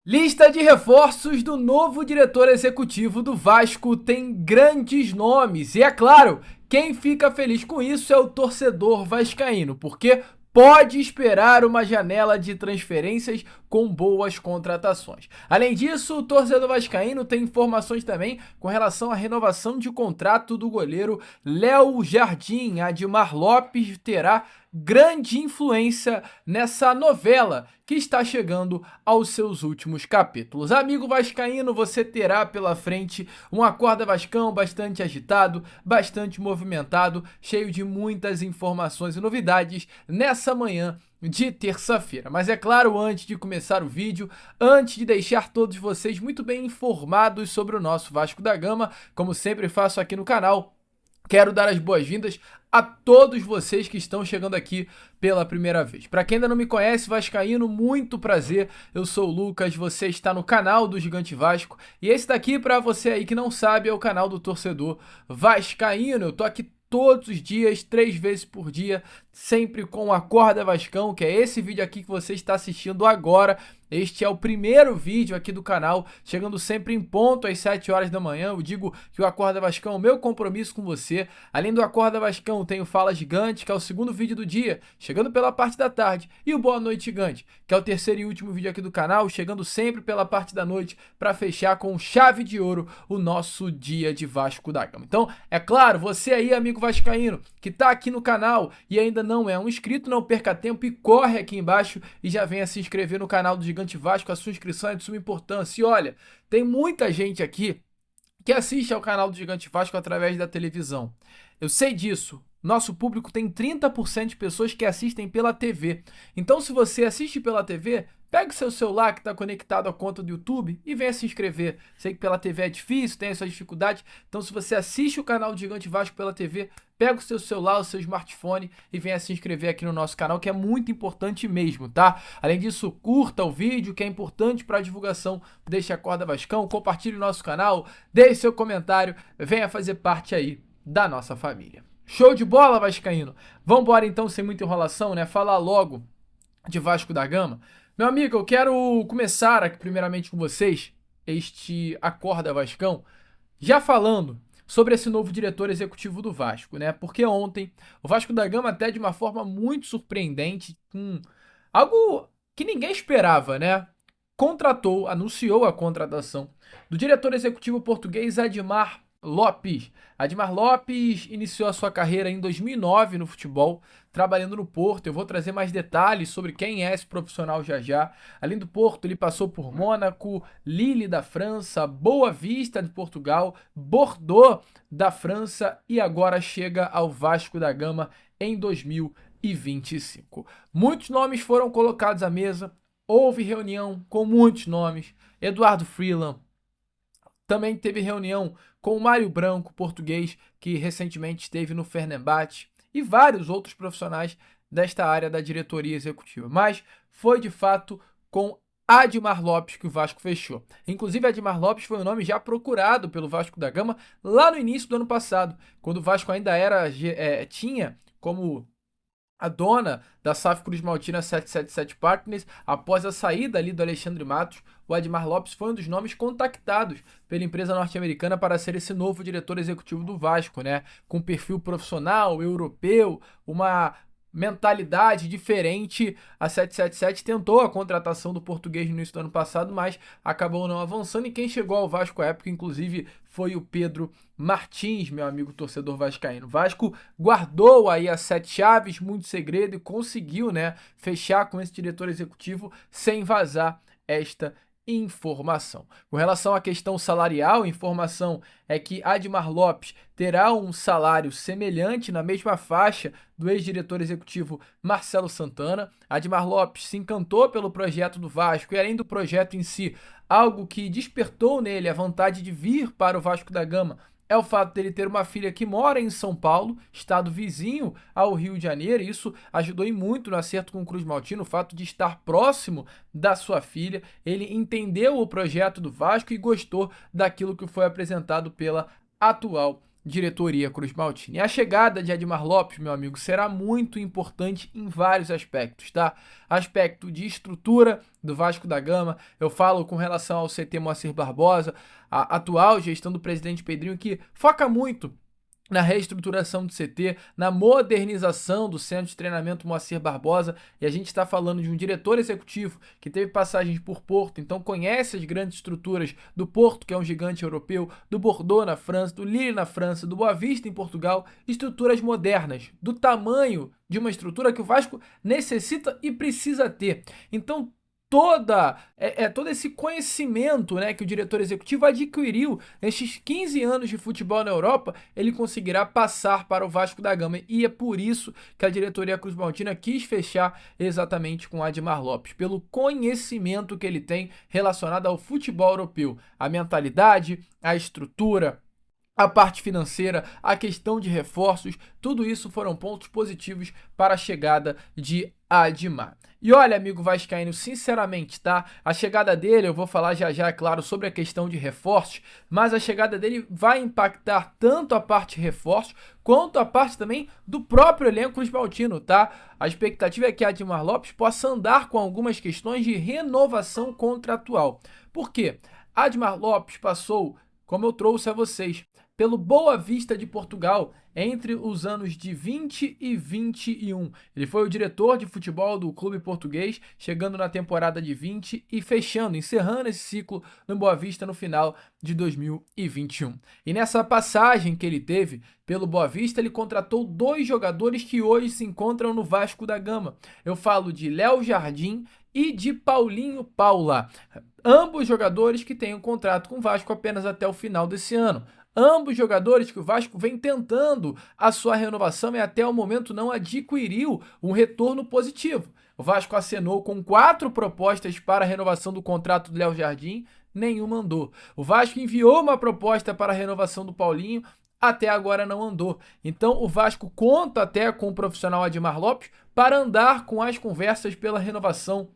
Lista de reforços do novo diretor executivo do Vasco tem grandes nomes. E é claro, quem fica feliz com isso é o torcedor vascaíno, porque pode esperar uma janela de transferências com boas contratações. Além disso, o torcedor vascaíno tem informações também com relação à renovação de contrato do goleiro Léo Jardim. Admar Lopes terá grande influência nessa novela que está chegando aos seus últimos capítulos. Amigo vascaíno, você terá pela frente um Acorda Vascão bastante agitado, bastante movimentado, cheio de muitas informações e novidades nessa manhã de terça-feira. Mas é claro, antes de começar o vídeo, antes de deixar todos vocês muito bem informados sobre o nosso Vasco da Gama, como sempre faço aqui no canal, quero dar as boas-vindas a todos vocês que estão chegando aqui pela primeira vez. Para quem ainda não me conhece, vascaíno, muito prazer. Eu sou o Lucas, você está no canal do Gigante Vasco. E esse daqui, para você aí que não sabe, é o canal do torcedor vascaíno. Eu tô aqui todos os dias, 3 vezes por dia, sempre com o Acorda Vascão, que é esse vídeo aqui que você está assistindo agora. Este é o primeiro vídeo aqui do canal, chegando sempre em ponto às 7 horas da manhã. Eu digo que o Acorda Vascão é o meu compromisso com você. Além do Acorda Vascão, tem o Fala Gigante, que é o segundo vídeo do dia, chegando pela parte da tarde. E o Boa Noite Gigante, que é o terceiro e último vídeo aqui do canal, chegando sempre pela parte da noite, para fechar com chave de ouro o nosso dia de Vasco da Gama. Então, é claro, você aí, amigo vascaíno, que tá aqui no canal e ainda não é um inscrito, não perca tempo e corre aqui embaixo e já venha se inscrever no canal do Gigante Vasco. A sua inscrição é de suma importância. E olha, tem muita gente aqui que assiste ao canal do Gigante Vasco através da televisão. Eu sei disso. Nosso público tem 30% de pessoas que assistem pela TV. Então, se você assiste pela TV, pega o seu celular que está conectado à conta do YouTube e venha se inscrever. Sei que pela TV é difícil, tem essa dificuldade. Então, se você assiste o canal do Gigante Vasco pela TV, pega o seu celular, o seu smartphone e venha se inscrever aqui no nosso canal, que é muito importante mesmo, tá? Além disso, curta o vídeo, que é importante para a divulgação deste Acorda Vascão, compartilhe o nosso canal, deixe seu comentário, venha fazer parte aí da nossa família. Show de bola, vascaíno? Vamos embora então, sem muita enrolação, né? Falar logo de Vasco da Gama. Meu amigo, eu quero começar aqui primeiramente com vocês este Acorda Vascão, já falando sobre esse novo diretor executivo do Vasco, né? Porque ontem o Vasco da Gama, até de uma forma muito surpreendente, com algo que ninguém esperava, né? Anunciou a contratação do diretor executivo português Admar Lopes. Admar Lopes iniciou a sua carreira em 2009 no futebol, trabalhando no Porto. Eu vou trazer mais detalhes sobre quem é esse profissional já já. Além do Porto, ele passou por Mônaco, Lille da França, Boa Vista de Portugal, Bordeaux da França e agora chega ao Vasco da Gama em 2025. Muitos nomes foram colocados à mesa, houve reunião com muitos nomes. Eduardo Freeland, também teve reunião com o Mário Branco, português, que recentemente esteve no Fenerbahçe, e vários outros profissionais desta área da diretoria executiva. Mas foi de fato com Admar Lopes que o Vasco fechou. Inclusive, Admar Lopes foi um nome já procurado pelo Vasco da Gama lá no início do ano passado, quando o Vasco ainda tinha como a dona da SAF Cruz Maltina 777 Partners. Após a saída ali do Alexandre Matos, o Admar Lopes foi um dos nomes contactados pela empresa norte-americana para ser esse novo diretor executivo do Vasco, né? Com perfil profissional, europeu, uma mentalidade diferente. A 777 tentou a contratação do português no início do ano passado, mas acabou não avançando, e quem chegou ao Vasco à época, inclusive, foi o Pedro Martins, meu amigo torcedor vascaíno. O Vasco guardou aí as 7 chaves, muito segredo, e conseguiu, né, fechar com esse diretor executivo sem vazar esta informação. Com relação à questão salarial, a informação é que Admar Lopes terá um salário semelhante, na mesma faixa do ex-diretor executivo Marcelo Santana. Admar Lopes se encantou pelo projeto do Vasco e, além do projeto em si, algo que despertou nele a vontade de vir para o Vasco da Gama é o fato dele ter uma filha que mora em São Paulo, estado vizinho ao Rio de Janeiro, e isso ajudou em muito no acerto com o Cruz Maltino, o fato de estar próximo da sua filha. Ele entendeu o projeto do Vasco e gostou daquilo que foi apresentado pela atual diretoria Cruz Maltini. E a chegada de Admar Lopes, meu amigo, será muito importante em vários aspectos, tá? Aspecto de estrutura do Vasco da Gama, eu falo com relação ao CT Moacir Barbosa, a atual gestão do presidente Pedrinho, que foca muito na reestruturação do CT, na modernização do centro de treinamento Moacir Barbosa, e a gente está falando de um diretor executivo que teve passagens por Porto, então conhece as grandes estruturas do Porto, que é um gigante europeu, do Bordeaux na França, do Lille na França, do Boa Vista em Portugal, estruturas modernas, do tamanho de uma estrutura que o Vasco necessita e precisa ter. Então, todo esse conhecimento, né, que o diretor executivo adquiriu nesses 15 anos de futebol na Europa, ele conseguirá passar para o Vasco da Gama. E é por isso que a diretoria Cruz Maltina quis fechar exatamente com Admar Lopes, pelo conhecimento que ele tem relacionado ao futebol europeu, a mentalidade, a estrutura, a parte financeira, a questão de reforços, tudo isso foram pontos positivos para a chegada de Admar. E olha, amigo vascaíno, sinceramente, tá? A chegada dele, eu vou falar já já, é claro, sobre a questão de reforços, mas a chegada dele vai impactar tanto a parte de reforços, quanto a parte também do próprio elenco Cruz Maltino, tá? A expectativa é que Admar Lopes possa andar com algumas questões de renovação contratual. Por quê? Admar Lopes passou, como eu trouxe a vocês, pelo Boa Vista de Portugal entre os anos de 20 e 21. Ele foi o diretor de futebol do clube português, chegando na temporada de 20 e encerrando esse ciclo no Boa Vista no final de 2021. E nessa passagem que ele teve pelo Boa Vista, ele contratou 2 jogadores que hoje se encontram no Vasco da Gama. Eu falo de Léo Jardim e de Paulinho Paula. Ambos jogadores que têm um contrato com o Vasco apenas até o final desse ano. Ambos jogadores que o Vasco vem tentando a sua renovação e até o momento não adquiriu um retorno positivo. O Vasco acenou com 4 propostas para a renovação do contrato do Léo Jardim, nenhuma andou. O Vasco enviou uma proposta para a renovação do Paulinho, até agora não andou. Então o Vasco conta até com o profissional Admar Lopes para andar com as conversas pela renovação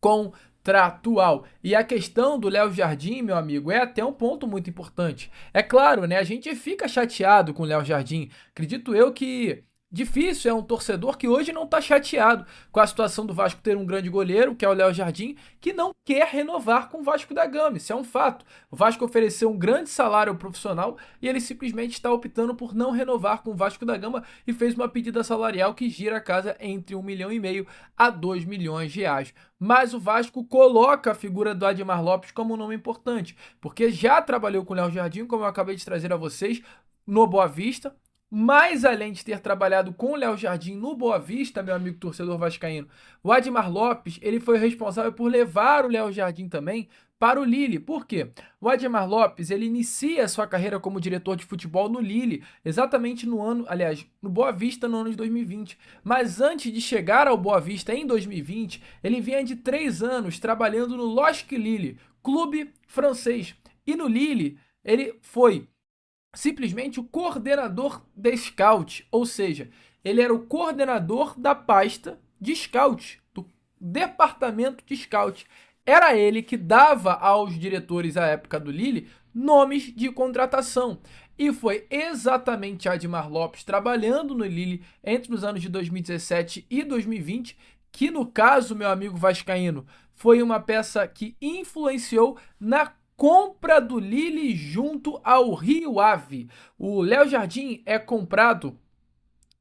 contratual. E a questão do Léo Jardim, meu amigo, é até um ponto muito importante. É claro, né? A gente fica chateado com o Léo Jardim. Acredito eu que difícil é um torcedor que hoje não está chateado com a situação do Vasco ter um grande goleiro, que é o Léo Jardim, que não quer renovar com o Vasco da Gama. Isso é um fato. O Vasco ofereceu um grande salário ao profissional e ele simplesmente está optando por não renovar com o Vasco da Gama e fez uma pedida salarial que gira a casa entre 1,5 milhão a 2 milhões de reais. Mas o Vasco coloca a figura do Admar Lopes como um nome importante, porque já trabalhou com o Léo Jardim, como eu acabei de trazer a vocês, no Boa Vista. Mas além de ter trabalhado com o Léo Jardim no Boa Vista, meu amigo torcedor vascaíno, o Admar Lopes, ele foi responsável por levar o Léo Jardim também para o Lille. Por quê? O Admar Lopes, ele inicia a sua carreira como diretor de futebol no Lille, exatamente no Boa Vista no ano de 2020. Mas antes de chegar ao Boa Vista em 2020, ele vinha de 3 anos trabalhando no LOSC Lille, clube francês. E no Lille, ele foi simplesmente o coordenador de scout, ou seja, ele era o coordenador da pasta de scout, do departamento de scout. Era ele que dava aos diretores à época do Lille nomes de contratação. E foi exatamente Admar Lopes trabalhando no Lille entre os anos de 2017 e 2020 que, no caso, meu amigo vascaíno, foi uma peça que influenciou na compra do Lille junto ao Rio Ave. O Léo Jardim é comprado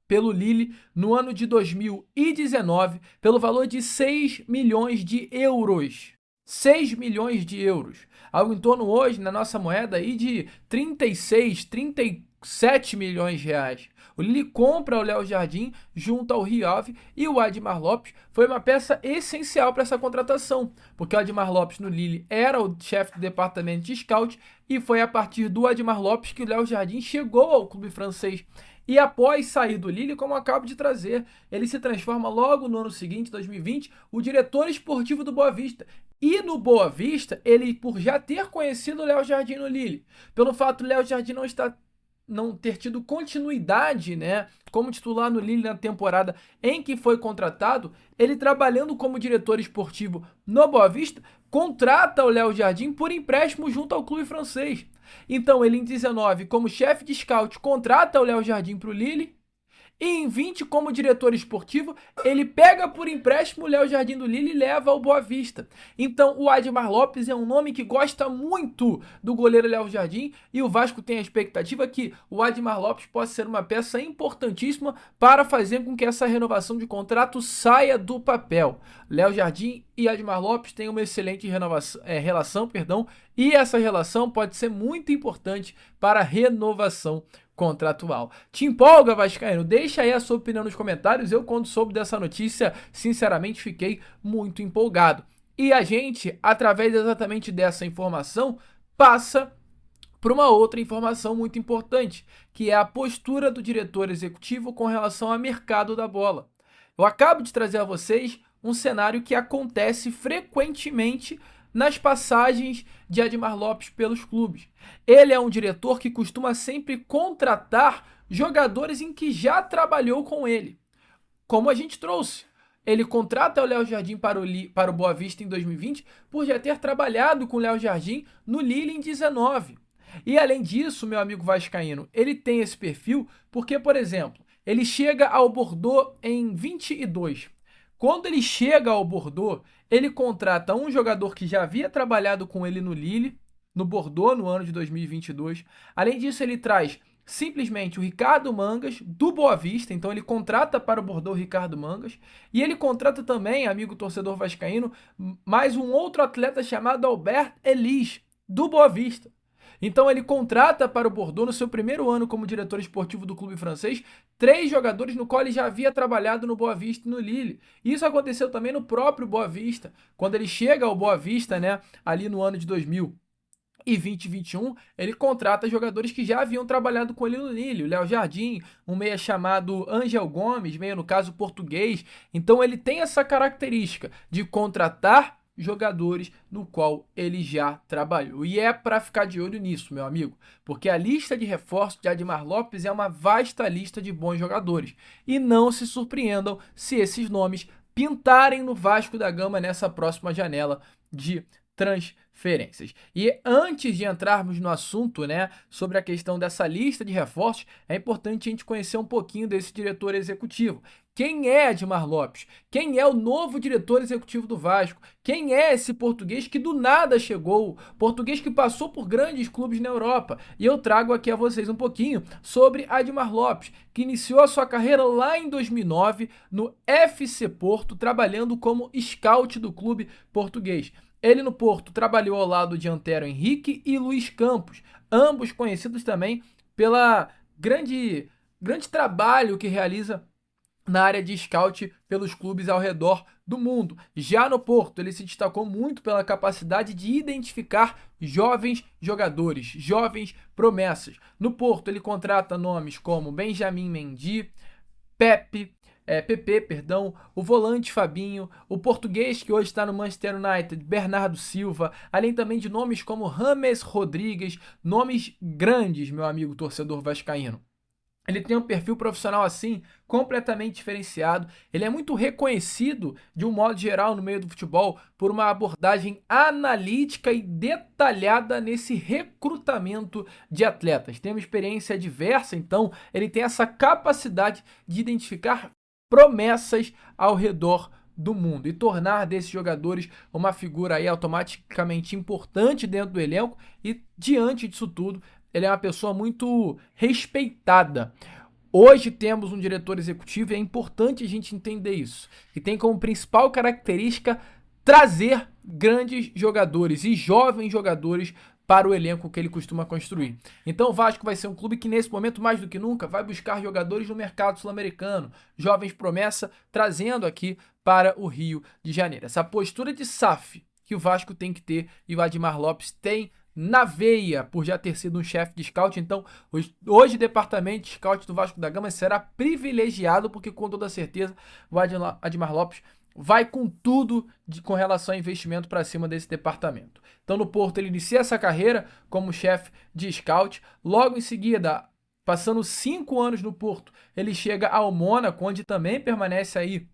pelo Lille no ano de 2019 pelo valor de 6 milhões de euros. 6 milhões de euros. Algo em torno hoje, na nossa moeda, aí de 36, 37 milhões de reais. O Lille compra o Léo Jardim junto ao Rio Ave e o Admar Lopes foi uma peça essencial para essa contratação, porque o Admar Lopes no Lille era o chefe do departamento de scout e foi a partir do Admar Lopes que o Léo Jardim chegou ao clube francês. E após sair do Lille, como eu acabo de trazer, ele se transforma logo no ano seguinte, 2020, o diretor esportivo do Boa Vista. E no Boa Vista, ele, por já ter conhecido o Léo Jardim no Lille, pelo fato do Léo Jardim não ter tido continuidade, né, como titular no Lille na temporada em que foi contratado, ele trabalhando como diretor esportivo no Boa Vista, contrata o Léo Jardim por empréstimo junto ao clube francês. Então ele em 19, como chefe de scout, contrata o Léo Jardim para o Lille. E em 20, como diretor esportivo, ele pega por empréstimo o Léo Jardim do Lille e leva ao Boa Vista. Então o Admar Lopes é um nome que gosta muito do goleiro Léo Jardim e o Vasco tem a expectativa que o Admar Lopes possa ser uma peça importantíssima para fazer com que essa renovação de contrato saia do papel. Léo Jardim e Admar Lopes têm uma excelente relação, e essa relação pode ser muito importante para a renovação contratual. Te empolga, vascaíno? Deixa aí a sua opinião nos comentários. Eu, quando soube dessa notícia, sinceramente fiquei muito empolgado. E a gente, através exatamente dessa informação, passa para uma outra informação muito importante, que é a postura do diretor executivo com relação ao mercado da bola. Eu acabo de trazer a vocês um cenário que acontece frequentemente nas passagens de Admar Lopes pelos clubes. Ele é um diretor que costuma sempre contratar jogadores em que já trabalhou com ele. Como a gente trouxe, ele contrata o Léo Jardim para o Boa Vista em 2020 por já ter trabalhado com o Léo Jardim no Lille em 19. E além disso, meu amigo vascaíno, ele tem esse perfil porque, por exemplo, ele chega ao Bordeaux em 22. Quando ele chega ao Bordeaux, ele contrata um jogador que já havia trabalhado com ele no Lille, no Bordeaux, no ano de 2022. Além disso, ele traz simplesmente o Ricardo Mangas, do Boa Vista. Então ele contrata para o Bordeaux o Ricardo Mangas. E ele contrata também, amigo torcedor vascaíno, mais um outro atleta chamado Albert Ellis, do Boa Vista. Então ele contrata para o Bordeaux, no seu primeiro ano como diretor esportivo do clube francês, 3 jogadores no qual ele já havia trabalhado no Boa Vista e no Lille. Isso aconteceu também no próprio Boa Vista, quando ele chega ao Boa Vista, né, ali no ano de 2021, ele contrata jogadores que já haviam trabalhado com ele no Lille. O Léo Jardim, um meia chamado Ángel Gomes, meia no caso português. Então ele tem essa característica de contratar jogadores no qual ele já trabalhou. E é para ficar de olho nisso, meu amigo, porque a lista de reforços de Admar Lopes é uma vasta lista de bons jogadores. E não se surpreendam se esses nomes pintarem no Vasco da Gama nessa próxima janela de transferências. E antes de entrarmos no assunto, né, sobre a questão dessa lista de reforços, é importante a gente conhecer um pouquinho desse diretor executivo. Quem é Admar Lopes? Quem é o novo diretor executivo do Vasco? Quem é esse português que do nada chegou? Português que passou por grandes clubes na Europa. E eu trago aqui a vocês um pouquinho sobre Admar Lopes, que iniciou a sua carreira lá em 2009 no FC Porto, trabalhando como scout do clube português. Ele no Porto trabalhou ao lado de Antero Henrique e Luiz Campos, ambos conhecidos também pela grande trabalho que realiza na área de scout pelos clubes ao redor do mundo. Já no Porto, ele se destacou muito pela capacidade de identificar jovens jogadores, jovens promessas. No Porto, ele contrata nomes como Benjamin Mendy, PP, o volante Fabinho, o português que hoje está no Manchester United, Bernardo Silva, além também de nomes como James Rodrigues, nomes grandes, meu amigo torcedor vascaíno. Ele tem um perfil profissional assim, completamente diferenciado. Ele é muito reconhecido, de um modo geral, no meio do futebol, por uma abordagem analítica e detalhada nesse recrutamento de atletas. Tem uma experiência diversa, então ele tem essa capacidade de identificar promessas ao redor do mundo e tornar desses jogadores uma figura aí automaticamente importante dentro do elenco e, diante disso tudo, ele é uma pessoa muito respeitada. Hoje temos um diretor executivo e é importante a gente entender isso. Que tem como principal característica trazer grandes jogadores e jovens jogadores para o elenco que ele costuma construir. Então o Vasco vai ser um clube que nesse momento, mais do que nunca, vai buscar jogadores no mercado sul-americano, jovens promessa, trazendo aqui para o Rio de Janeiro. Essa postura de SAF que o Vasco tem que ter e o Admar Lopes tem na veia, por já ter sido um chefe de scout. Então, hoje o departamento de scout do Vasco da Gama será privilegiado, porque com toda certeza o Admar Lopes vai com tudo com relação a investimento para cima desse departamento. Então, no Porto, ele inicia essa carreira como chefe de scout. Logo em seguida, passando 5 anos no Porto, ele chega ao Mônaco, onde também permanece aí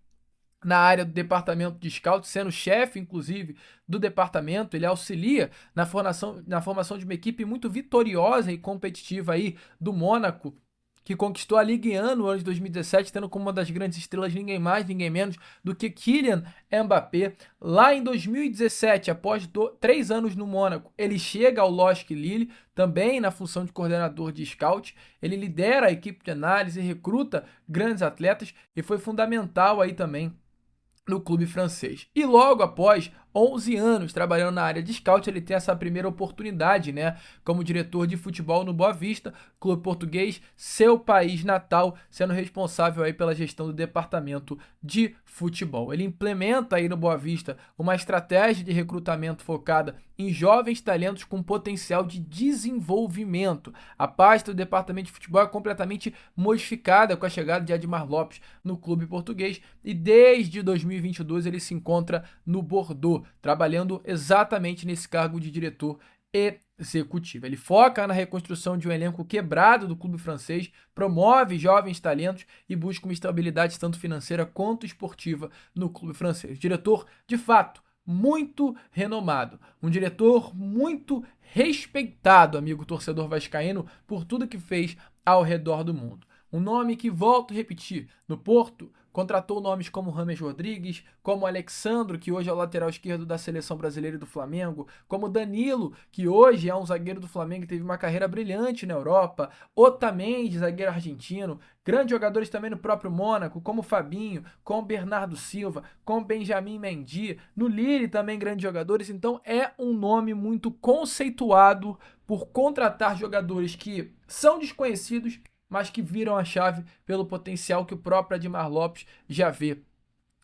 na área do departamento de scout, sendo chefe, inclusive, do departamento. Ele auxilia na formação de uma equipe muito vitoriosa e competitiva aí do Mônaco, que conquistou a Ligue 1 no ano de 2017, tendo como uma das grandes estrelas ninguém mais, ninguém menos do que Kylian Mbappé. Lá em 2017, após 3 anos no Mônaco, ele chega ao LOSC Lille, também na função de coordenador de scout. Ele lidera a equipe de análise, recruta grandes atletas e foi fundamental aí também no clube francês. E logo após 11 anos trabalhando na área de scout, ele tem essa primeira oportunidade, né, como diretor de futebol no Boa Vista, clube português, seu país natal, sendo responsável aí pela gestão do departamento de futebol. Ele implementa aí no Boa Vista uma estratégia de recrutamento focada em jovens talentos com potencial de desenvolvimento. A pasta do departamento de futebol é completamente modificada com a chegada de Admar Lopes no clube português e desde 2022 ele se encontra no Bordeaux, trabalhando exatamente nesse cargo de diretor executivo. Ele foca na reconstrução de um elenco quebrado do clube francês, promove jovens talentos e busca uma estabilidade tanto financeira quanto esportiva no clube francês. Diretor, de fato, muito renomado, um diretor muito respeitado, amigo torcedor vascaíno, por tudo que fez ao redor do mundo. Um nome que, volto a repetir, no Porto, contratou nomes como James Rodrigues, como Alexandro, que hoje é o lateral esquerdo da seleção brasileira e do Flamengo, como Danilo, que hoje é um zagueiro do Flamengo e teve uma carreira brilhante na Europa, Otamendi, zagueiro argentino, grandes jogadores também no próprio Mônaco, como Fabinho, como Bernardo Silva, como Benjamin Mendy, no Lille também grandes jogadores. Então é um nome muito conceituado por contratar jogadores que são desconhecidos, mas que viram a chave pelo potencial que o próprio Admar Lopes já vê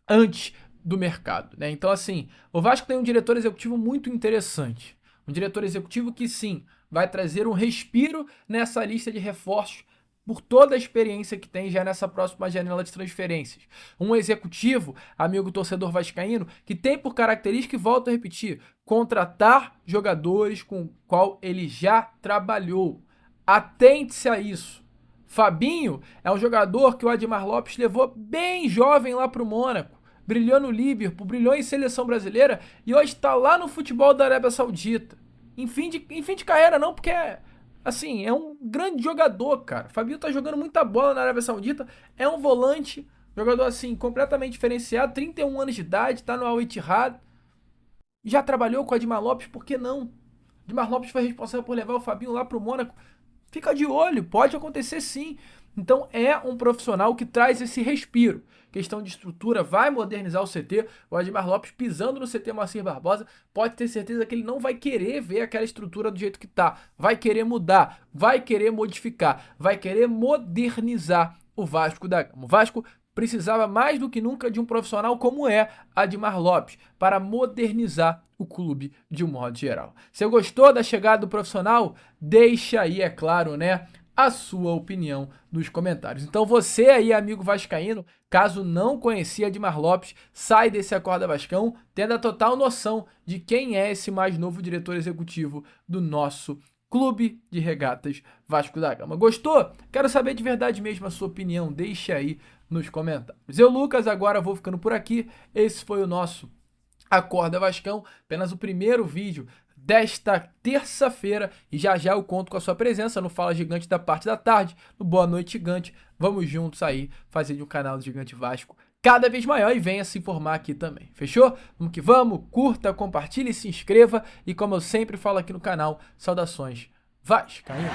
antes do mercado, né? Então, assim, o Vasco tem um diretor executivo muito interessante. Um diretor executivo que, sim, vai trazer um respiro nessa lista de reforços por toda a experiência que tem já nessa próxima janela de transferências. Um executivo, amigo torcedor vascaíno, que tem por característica, e volto a repetir, contratar jogadores com o qual ele já trabalhou. Atente-se a isso. Fabinho é um jogador que o Admar Lopes levou bem jovem lá para o Mônaco, brilhou no Liverpool, brilhou em seleção brasileira e hoje está lá no futebol da Arábia Saudita. Em fim de carreira não, porque assim, é um grande jogador, cara. Fabinho tá jogando muita bola na Arábia Saudita, é um volante, jogador assim, completamente diferenciado, 31 anos de idade, tá no Al Ittihad, já trabalhou com o Admar Lopes, por que não? Admar Lopes foi responsável por levar o Fabinho lá para o Mônaco. Fica de olho, pode acontecer sim. Então é um profissional que traz esse respiro. Questão de estrutura, vai modernizar o CT. O Admar Lopes pisando no CT Moacir Barbosa, pode ter certeza que ele não vai querer ver aquela estrutura do jeito que tá. Vai querer mudar, vai querer modificar, vai querer modernizar o Vasco da Gama. O Vasco precisava mais do que nunca de um profissional como é Admar Lopes para modernizar o clube de um modo geral. Se você gostou da chegada do profissional, deixa aí, é claro, né, a sua opinião nos comentários. Então você aí, amigo vascaíno, caso não conhecia Admar Lopes, sai desse Acorda Vascão, tendo a total noção de quem é esse mais novo diretor executivo do nosso Clube de Regatas Vasco da Gama. Gostou? Quero saber de verdade mesmo a sua opinião, deixa aí nos comentários. Eu, Lucas, agora vou ficando por aqui. Esse foi o nosso Acorda Vascão, apenas o primeiro vídeo desta terça-feira e já já eu conto com a sua presença no Fala Gigante da parte da tarde, no Boa Noite Gigante. Vamos juntos aí fazer de um canal do Gigante Vasco cada vez maior e venha se informar aqui também. Fechou? Vamos que vamos, curta, compartilhe, se inscreva e como eu sempre falo aqui no canal, saudações vascaínas.